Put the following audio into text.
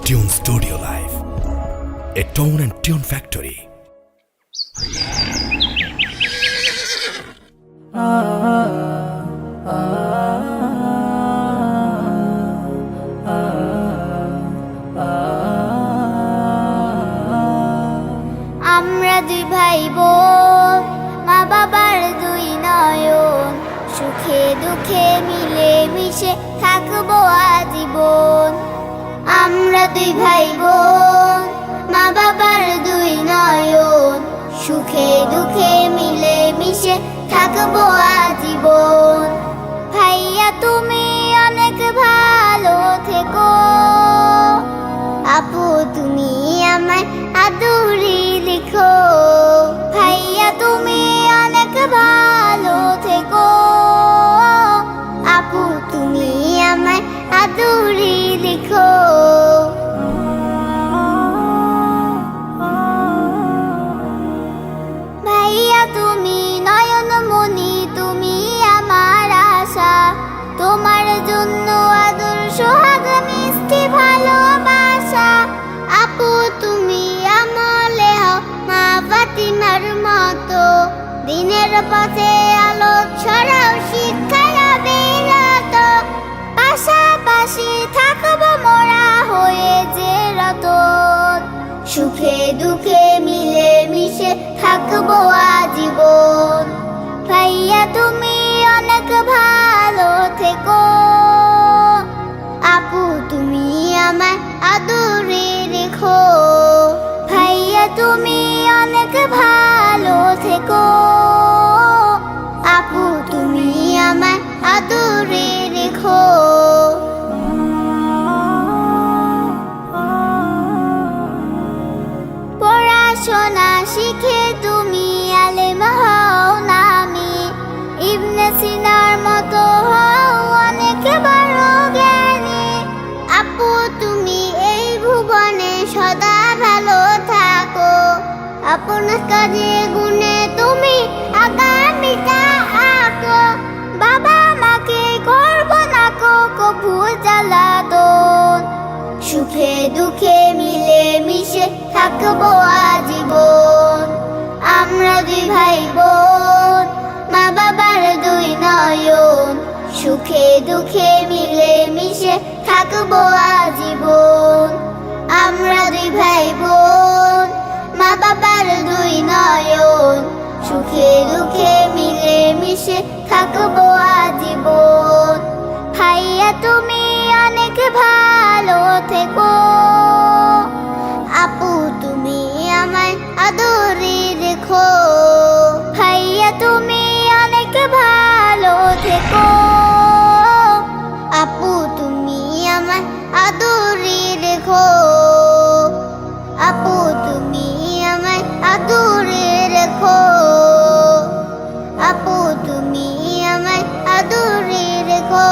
Tune Studio Live, a tone and tune factory. আমরা দুই ভাই বোন, মা বাবার দুই নয়ন, সুখে দুঃখে মিলে মিশে থাকবো আজীবন। আমরা দুই ভাই বোন, মা বাবার দুই নয়ন, সুখে দুঃখে মিলে মিশে থাকবো আজীবন। ভাইয়া তুমি অনেক ভালো থেকো, আপু তুমি আমায় আদুরি লিখো। ভাইয়া তুমি অনেক ভালো থেকো, আপু তুমি আমায় আদুরি লিখো। ভাইয়া তুমি নয়নমণি, তুমি আমার আশা, তোমার জন্য আদর সোহাগ মিষ্টি ভালোবাসা। আপু তুমি আমলে হও মা ফাতিমার মতো, দিনের পথে আলো ছড়াও শিক্ষায় অবিরত। পাশাপাশি থাকবো মোরা হয়ে যে রতন, সুখে দুঃখে মিলে মিশে থাকবো আজীবন। ভাইয়া তুমি অনেক ভালো থেকো, আপু তুমি আমায় আদরে রেখো। ভাইয়া তুমি অনেক ভালো থেকো, আপু তুমি আমায় আদরে রেখো। পড়াশোনা শিখে তুমি আলেম হও নামি, ইবনে সিনার মতো হও অনেক বড় জ্ঞানী। আপু তুমি এই ভুবনে সদা ভালো থাকো, আপনার কাজে গুণে তুমি আগামীটা আঁকো। বাবা মাকে করবো না কভু জ্বালাতন, সুখে দুঃখে মিলে মিশে থাকবো আজীবন। আমরা দুই ভাই বোন, মা বাবার দুই নয়ন, সুখে দুঃখে মিলে মিশে থাকবো আজীবন। আমরা দুই ভাই বোন, মা বাবার দুই নয়ন, সুখে দুঃখে মিলে মিশে থাকবো আজীবন। ভাইয়া তুমি অনেক ভালো থেকো, আপু তুমি আমায় আদরে রেখো। ভাইয়া তুমি অনেক ভালো থেকো, আপু তুমি আমায় আদরে রেখো। আপু তুমি আমায় আদরে রেখো, আপু তুমি আমায় আদরে রেখো।